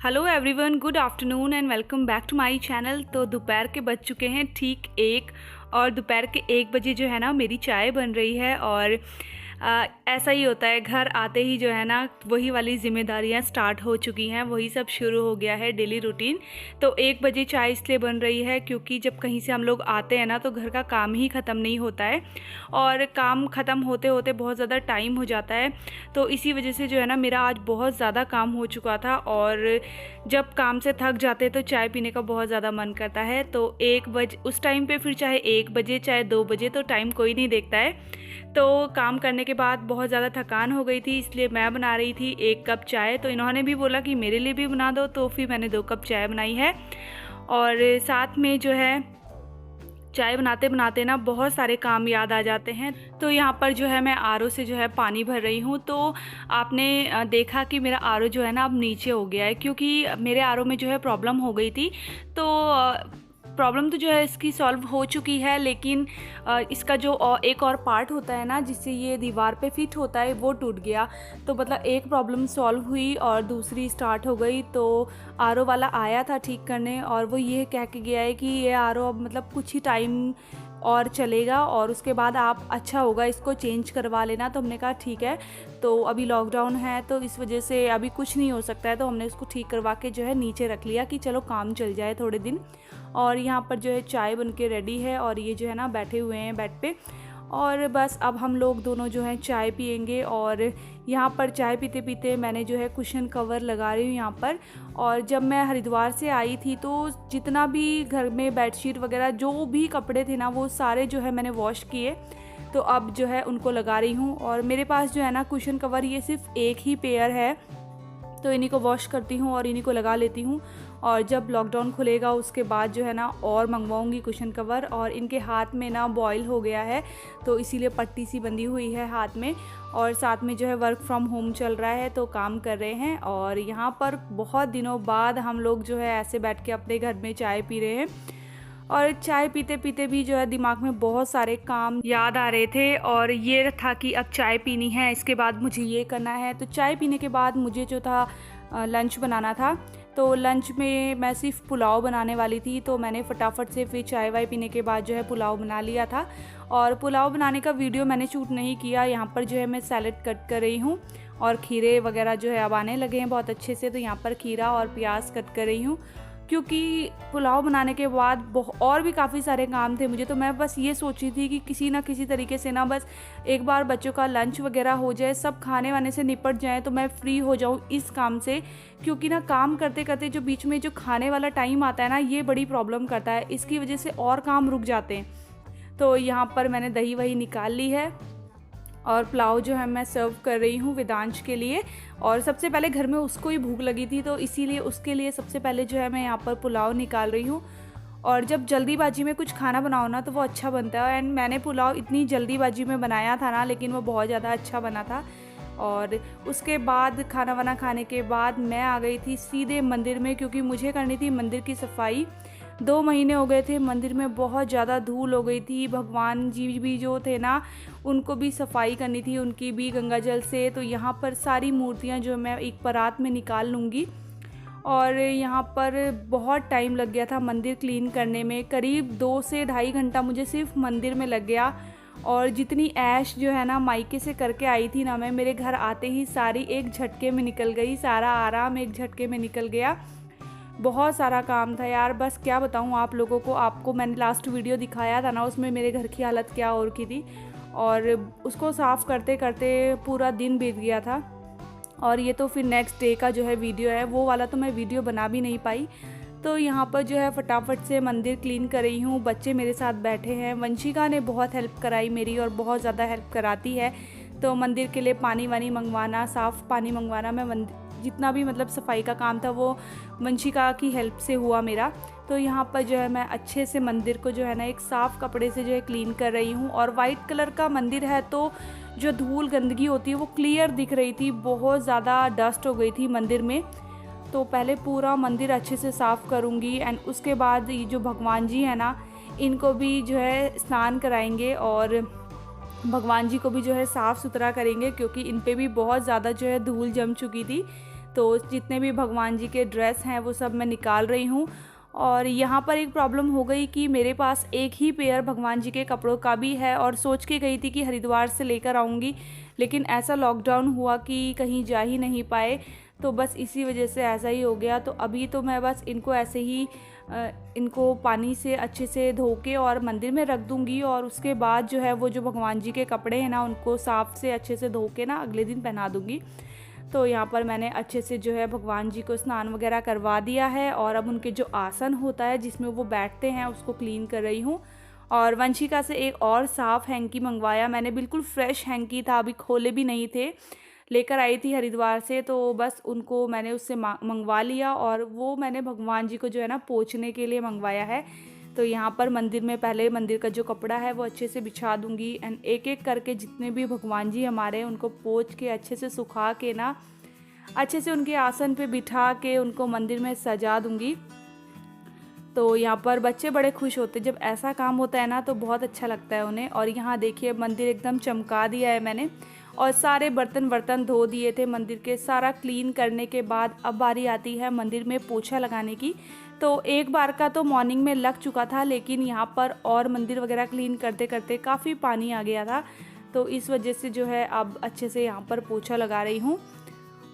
Hello everyone, good afternoon and welcome back to my channel. तो दोपहर के बज चुके हैं ठीक 1 और दोपहर के 1 बजे जो है ना मेरी चाय बन रही है। और ऐसा ही होता है, घर आते ही जो है ना वही वाली ज़िम्मेदारियां स्टार्ट हो चुकी हैं, वही सब शुरू हो गया है डेली रूटीन। तो 1 बजे चाय इसलिए बन रही है क्योंकि जब कहीं से हम लोग आते हैं ना तो घर का काम ही ख़त्म नहीं होता है और काम ख़त्म होते होते बहुत ज़्यादा टाइम हो जाता है। तो इसी वजह से जो है ना मेरा आज बहुत ज़्यादा काम हो चुका था और जब काम से थक जाते तो चाय पीने का बहुत ज़्यादा मन करता है। तो 1 बजे उस टाइम पे फिर चाहे 1 बजे चाहे 2 बजे तो टाइम कोई नहीं देखता है। तो काम करने के बाद बहुत ज़्यादा थकान हो गई थी, इसलिए मैं बना रही थी 1 कप चाय। तो इन्होंने भी बोला कि मेरे लिए भी बना दो, तो फिर मैंने 2 कप चाय बनाई है। और साथ में जो है चाय बनाते बनाते ना बहुत सारे काम याद आ जाते हैं। तो यहाँ पर जो है मैं आरओ से जो है पानी भर रही हूँ। तो आपने देखा कि मेरा आरओ जो है ना अब नीचे हो गया है क्योंकि मेरे आरओ में जो है प्रॉब्लम हो गई थी। तो प्रॉब्लम तो जो है इसकी सॉल्व हो चुकी है, लेकिन इसका जो एक और पार्ट होता है ना जिससे ये दीवार पे फिट होता है वो टूट गया। तो मतलब एक प्रॉब्लम सॉल्व हुई और दूसरी स्टार्ट हो गई। तो आरओ वाला आया था ठीक करने और वो ये कह के गया है कि ये आरओ अब मतलब कुछ ही टाइम और चलेगा और उसके बाद आप अच्छा होगा इसको चेंज करवा लेना। तो हमने कहा ठीक है। तो अभी लॉकडाउन है तो इस वजह से अभी कुछ नहीं हो सकता है, तो हमने उसको ठीक करवा के जो है नीचे रख लिया कि चलो काम चल जाए थोड़े दिन। और यहाँ पर जो है चाय बन के रेडी है और ये जो है ना बैठे हुए हैं बेड पे और बस अब हम लोग दोनों जो हैं चाय पियेंगे। और यहाँ पर चाय पीते पीते मैंने जो है कुशन कवर लगा रही हूँ यहाँ पर। और जब मैं हरिद्वार से आई थी तो जितना भी घर में बेडशीट वगैरह जो भी कपड़े थे ना वो सारे जो है मैंने वॉश किए। तो अब जो है उनको लगा रही हूँ और मेरे पास जो है ना कुशन कवर ये सिर्फ एक ही पेयर है, तो इन्हीं को वॉश करती हूँ और इन्हीं को लगा लेती हूँ। और जब लॉकडाउन खुलेगा उसके बाद जो है ना और मंगवाऊँगी कुशन कवर। और इनके हाथ में ना बॉयल हो गया है तो इसीलिए पट्टी सी बंधी हुई है हाथ में। और साथ में जो है वर्क फ्रॉम होम चल रहा है तो काम कर रहे हैं। और यहाँ पर बहुत दिनों बाद हम लोग जो है ऐसे बैठ के अपने घर में चाय पी रहे हैं। और चाय पीते पीते भी जो है दिमाग में बहुत सारे काम याद आ रहे थे और ये था कि अब चाय पीनी है, इसके बाद मुझे ये करना है। तो चाय पीने के बाद मुझे जो था लंच बनाना था। तो लंच में मैं सिर्फ पुलाव बनाने वाली थी, तो मैंने फटाफट से फिर चाय वाय पीने के बाद जो है पुलाव बना लिया था। और पुलाव बनाने का वीडियो मैंने शूट नहीं किया। यहाँ पर जो है मैं सैलेड कट कर रही हूँ और खीरे वगैरह जो है अब आने लगे हैं बहुत अच्छे से। तो यहाँ पर खीरा और प्याज कट कर रही हूँ क्योंकि पुलाव बनाने के बाद और भी काफ़ी सारे काम थे मुझे। तो मैं बस ये सोची थी कि किसी ना किसी तरीके से ना बस एक बार बच्चों का लंच वगैरह हो जाए, सब खाने वाने से निपट जाए तो मैं फ्री हो जाऊँ इस काम से। क्योंकि ना काम करते करते जो बीच में जो खाने वाला टाइम आता है ना ये बड़ी प्रॉब्लम करता है, इसकी वजह से और काम रुक जाते हैं। तो यहाँ पर मैंने दही वही निकाल ली है और पुलाव जो है मैं सर्व कर रही हूँ वेदांश के लिए। और सबसे पहले घर में उसको ही भूख लगी थी तो इसीलिए उसके लिए सबसे पहले जो है मैं यहाँ पर पुलाव निकाल रही हूँ। और जब जल्दीबाजी में कुछ खाना बनाओ ना तो वो अच्छा बनता है। एंड मैंने पुलाव इतनी जल्दीबाजी में बनाया था ना, लेकिन वो बहुत ज़्यादा अच्छा बना था। और उसके बाद खाना वाना खाने के बाद मैं आ गई थी सीधे मंदिर में क्योंकि मुझे करनी थी मंदिर की सफाई। 2 महीने हो गए थे, मंदिर में बहुत ज़्यादा धूल हो गई थी। भगवान जी भी जो थे ना उनको भी सफाई करनी थी, उनकी भी गंगा जल से। तो यहाँ पर सारी मूर्तियाँ जो मैं एक परात में निकाल लूँगी। और यहाँ पर बहुत टाइम लग गया था मंदिर क्लीन करने में, करीब 2 से ढाई घंटा मुझे सिर्फ मंदिर में लग गया। और जितनी ऐश जो है ना मायके से करके आई थी ना मैं, मेरे घर आते ही सारी एक झटके में निकल गई, सारा आराम एक झटके में निकल गया। बहुत सारा काम था यार, बस क्या बताऊँ आप लोगों को। आपको मैंने लास्ट वीडियो दिखाया था ना, उसमें मेरे घर की हालत क्या हो रखी थी और उसको साफ़ करते करते पूरा दिन बीत गया था। और ये तो फिर नेक्स्ट डे का जो है वीडियो है, वो वाला तो मैं वीडियो बना भी नहीं पाई। तो यहाँ पर जो है फटाफट से मंदिर क्लीन कर रही हूँ। बच्चे मेरे साथ बैठे हैं, वंशिका ने बहुत हेल्प कराई मेरी और बहुत ज़्यादा हेल्प कराती है। तो मंदिर के लिए पानी वानी मंगवाना, साफ़ पानी मंगवाना, मैं जितना भी मतलब सफाई का काम था वो वंशिका की हेल्प से हुआ मेरा। तो यहाँ पर जो है मैं अच्छे से मंदिर को जो है ना एक साफ़ कपड़े से जो है क्लीन कर रही हूँ। और वाइट कलर का मंदिर है तो जो धूल गंदगी होती है वो क्लियर दिख रही थी, बहुत ज़्यादा डस्ट हो गई थी मंदिर में। तो पहले पूरा मंदिर अच्छे से साफ़ करूँगी एंड उसके बाद ये जो भगवान जी हैं ना इनको भी जो है स्नान कराएंगे और भगवान जी को भी जो है साफ़ सुथरा करेंगे क्योंकि इन पे भी बहुत ज़्यादा जो है धूल जम चुकी थी। तो जितने भी भगवान जी के ड्रेस हैं वो सब मैं निकाल रही हूँ। और यहाँ पर एक प्रॉब्लम हो गई कि मेरे पास एक ही पेयर भगवान जी के कपड़ों का भी है और सोच के गई थी कि हरिद्वार से लेकर आऊँगी, लेकिन ऐसा लॉकडाउन हुआ कि कहीं जा ही नहीं पाए, तो बस इसी वजह से ऐसा ही हो गया। तो अभी तो मैं बस इनको ऐसे ही इनको पानी से अच्छे से धो के और मंदिर में रख दूँगी, और उसके बाद जो है वो जो भगवान जी के कपड़े हैं ना उनको साफ़ से अच्छे से धो के ना अगले दिन पहना दूँगी। तो यहाँ पर मैंने अच्छे से जो है भगवान जी को स्नान वगैरह करवा दिया है, और अब उनके जो आसन होता है जिसमें वो बैठते हैं उसको क्लीन कर रही हूँ। और वंशिका से एक और साफ़ हैंकी मंगवाया मैंने, बिल्कुल फ्रेश हैंकी था, अभी खोले भी नहीं थे, लेकर आई थी हरिद्वार से, तो बस उनको मैंने उससे मंगवा लिया, और वो मैंने भगवान जी को जो है ना पोंछने के लिए मंगवाया है। तो यहाँ पर मंदिर में पहले मंदिर का जो कपड़ा है वो अच्छे से बिछा दूँगी, एंड एक एक करके जितने भी भगवान जी हमारे हैं उनको पोंछ के अच्छे से सुखा के ना अच्छे से उनके आसन पे बिठा के उनको मंदिर में सजा दूँगी। तो यहाँ पर बच्चे बड़े खुश होते हैं जब ऐसा काम होता है ना, तो बहुत अच्छा लगता है उन्हें। और यहाँ देखिए मंदिर एकदम चमका दिया है मैंने, और सारे बर्तन धो दिए थे मंदिर के। सारा क्लीन करने के बाद अब बारी आती है मंदिर में पोछा लगाने की। तो एक बार का तो मॉर्निंग में लग चुका था, लेकिन यहाँ पर और मंदिर वगैरह क्लीन करते करते काफ़ी पानी आ गया था, तो इस वजह से जो है अब अच्छे से यहाँ पर पोछा लगा रही हूँ।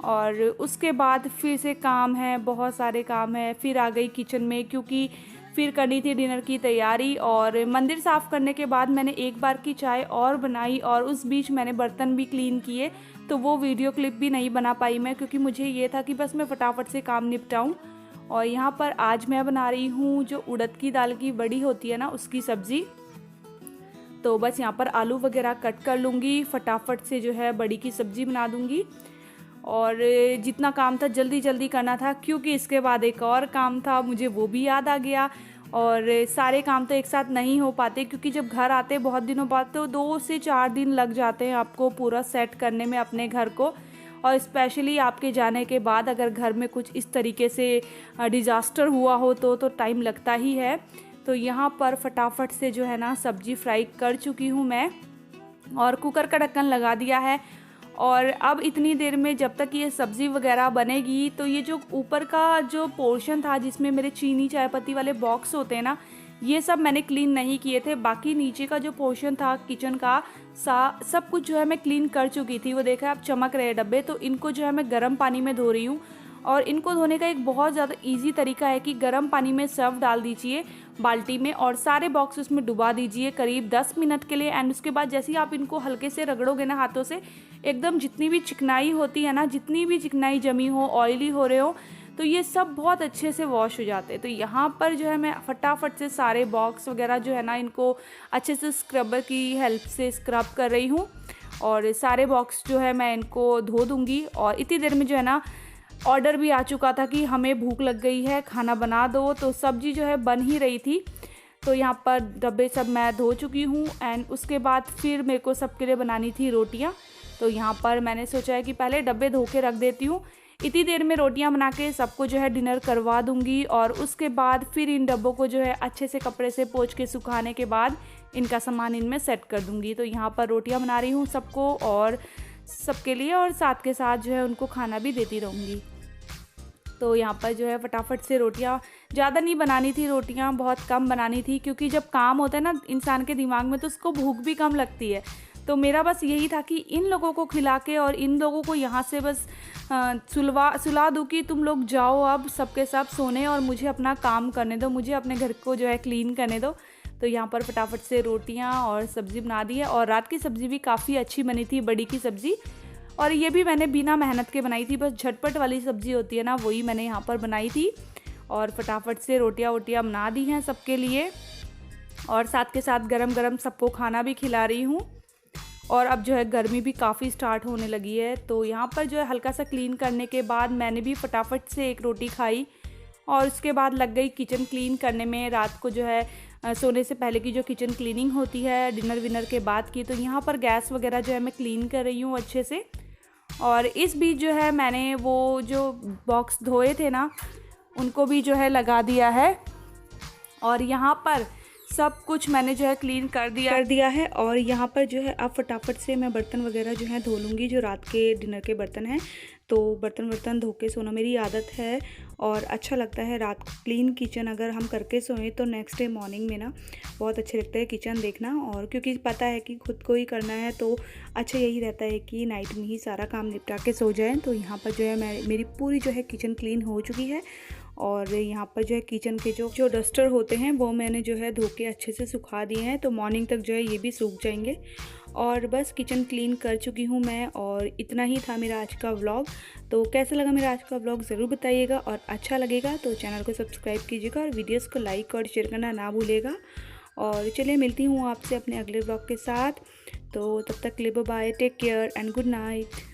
और उसके बाद फिर से काम है, बहुत सारे काम है। फिर आ गई किचन में, क्योंकि फिर करनी थी डिनर की तैयारी। और मंदिर साफ़ करने के बाद मैंने एक बार की चाय और बनाई, और उस बीच मैंने बर्तन भी क्लीन किए, तो वो वीडियो क्लिप भी नहीं बना पाई मैं, क्योंकि मुझे ये था कि बस मैं फटाफट से काम निपटाऊं। और यहाँ पर आज मैं बना रही हूँ जो उड़द की दाल की बड़ी होती है ना उसकी सब्ज़ी। तो बस यहाँ पर आलू वगैरह कट कर लूँगी, फटाफट से जो है बड़ी की सब्ज़ी बना दूँगी। और जितना काम था जल्दी जल्दी करना था, क्योंकि इसके बाद एक और काम था, मुझे वो भी याद आ गया। और सारे काम तो एक साथ नहीं हो पाते, क्योंकि जब घर आते बहुत दिनों बाद तो 2 से 4 दिन लग जाते हैं आपको पूरा सेट करने में अपने घर को। और स्पेशली आपके जाने के बाद अगर घर में कुछ इस तरीके से डिज़ास्टर हुआ हो तो टाइम लगता ही है। तो यहाँ पर फटाफट से जो है ना सब्ज़ी फ्राई कर चुकी हूँ मैं, और कुकर का ढक्कन लगा दिया है। और अब इतनी देर में जब तक ये सब्ज़ी वगैरह बनेगी, तो ये जो ऊपर का जो पोर्शन था जिसमें मेरे चीनी चाय पत्ती वाले बॉक्स होते हैं ना, ये सब मैंने क्लीन नहीं किए थे। बाकी नीचे का जो पोर्शन था किचन का सब कुछ जो है मैं क्लीन कर चुकी थी। वो देखा आप चमक रहे डब्बे, तो इनको जो है मैं गर्म पानी में धो रही हूँ। और इनको धोने का एक बहुत ज़्यादा इजी तरीका है कि गर्म पानी में सर्फ डाल दीजिए बाल्टी में, और सारे बॉक्स उसमें डुबा दीजिए करीब 10 मिनट के लिए। एंड उसके बाद जैसे ही आप इनको हल्के से रगड़ोगे ना हाथों से, एकदम जितनी भी चिकनाई होती है ना, जितनी भी चिकनाई जमी हो, ऑयली हो रहे हो, तो ये सब बहुत अच्छे से वॉश हो जाते हैं। तो यहाँ पर जो है मैं फटाफट से सारे बॉक्स वगैरह जो है ना इनको अच्छे से स्क्रबर की हेल्प से स्क्रब कर रही हूँ, और सारे बॉक्स जो है मैं इनको धो दूँगी। और इतनी देर में जो है ना ऑर्डर भी आ चुका था कि हमें भूख लग गई है, खाना बना दो। तो सब्ज़ी जो है बन ही रही थी। तो यहाँ पर डब्बे सब मैं धो चुकी हूँ, एंड उसके बाद फिर मेरे को सबके लिए बनानी थी रोटियाँ। तो यहाँ पर मैंने सोचा है कि पहले डब्बे धो के रख देती हूँ, इतनी देर में रोटियाँ बना के सबको जो है डिनर करवा दूँगी। और उसके बाद फिर इन डब्बों को जो है अच्छे से कपड़े से पोंछ के सुखाने के बाद इनका सामान इनमें सेट कर दूँगी। तो यहाँ पर रोटियाँ बना रही हूँ सबको और सबके लिए, और साथ के साथ जो है उनको खाना भी देती रहूँगी। तो यहाँ पर जो है फटाफट से रोटियाँ, ज़्यादा नहीं बनानी थी रोटियाँ, बहुत कम बनानी थी, क्योंकि जब काम होता है ना इंसान के दिमाग में तो उसको भूख भी कम लगती है। तो मेरा बस यही था कि इन लोगों को खिला के और इन लोगों को यहाँ से बस सुला दूँ कि तुम लोग जाओ अब सबके सब सोने, और मुझे अपना काम करने दो, मुझे अपने घर को जो है क्लीन करने दो। तो यहाँ पर फटाफट से रोटियाँ और सब्ज़ी बना दी है, और रात की सब्ज़ी भी काफ़ी अच्छी बनी थी, बड़ी की सब्ज़ी। और ये भी मैंने बिना मेहनत के बनाई थी, बस झटपट वाली सब्ज़ी होती है ना, वही मैंने यहाँ पर बनाई थी। और फटाफट से रोटियाँ बना दी हैं सबके लिए, और साथ के साथ गरम गरम सबको खाना भी खिला रही हूँ। और अब जो है गर्मी भी काफ़ी स्टार्ट होने लगी है। तो यहाँ पर जो है हल्का सा क्लीन करने के बाद मैंने भी फटाफट से एक रोटी खाई, और उसके बाद लग गई किचन क्लीन करने में। रात को जो है सोने से पहले की जो किचन क्लीनिंग होती है डिनर विनर के बाद की, तो यहाँ पर गैस वगैरह जो है मैं क्लीन कर रही हूँ अच्छे से। और इस बीच जो है मैंने वो जो बॉक्स धोए थे ना, उनको भी जो है लगा दिया है। और यहाँ पर सब कुछ मैंने जो है क्लीन कर दिया है। और यहाँ पर जो है अब फटाफट से मैं बर्तन वगैरह जो है धो लूँगी, जो रात के डिनर के बर्तन हैं। तो बर्तन धो के सोना मेरी आदत है और अच्छा लगता है रात को क्लीन किचन अगर हम करके सोएं तो नेक्स्ट डे मॉर्निंग में ना बहुत अच्छे लगता है किचन देखना। और क्योंकि पता है कि खुद को ही करना है तो अच्छा यही रहता है कि नाइट में ही सारा काम निपटा के सो जाएं। तो यहाँ पर जो है मेरी पूरी जो है किचन क्लीन हो चुकी है। और यहाँ पर जो है किचन के जो डस्टर होते हैं वो मैंने जो है धो के अच्छे से सुखा दिए हैं, तो मॉर्निंग तक जो है ये भी सूख जाएंगे। और बस किचन क्लीन कर चुकी हूँ मैं। और इतना ही था मेरा आज का व्लॉग। तो कैसा लगा मेरा आज का व्लॉग ज़रूर बताइएगा, और अच्छा लगेगा तो चैनल को सब्सक्राइब कीजिएगा और वीडियोस को लाइक और शेयर करना ना भूलिएगा। और चलिए मिलती हूँ आपसे अपने अगले व्लॉग के साथ। तो तब तक के लिए bye, take care and good night.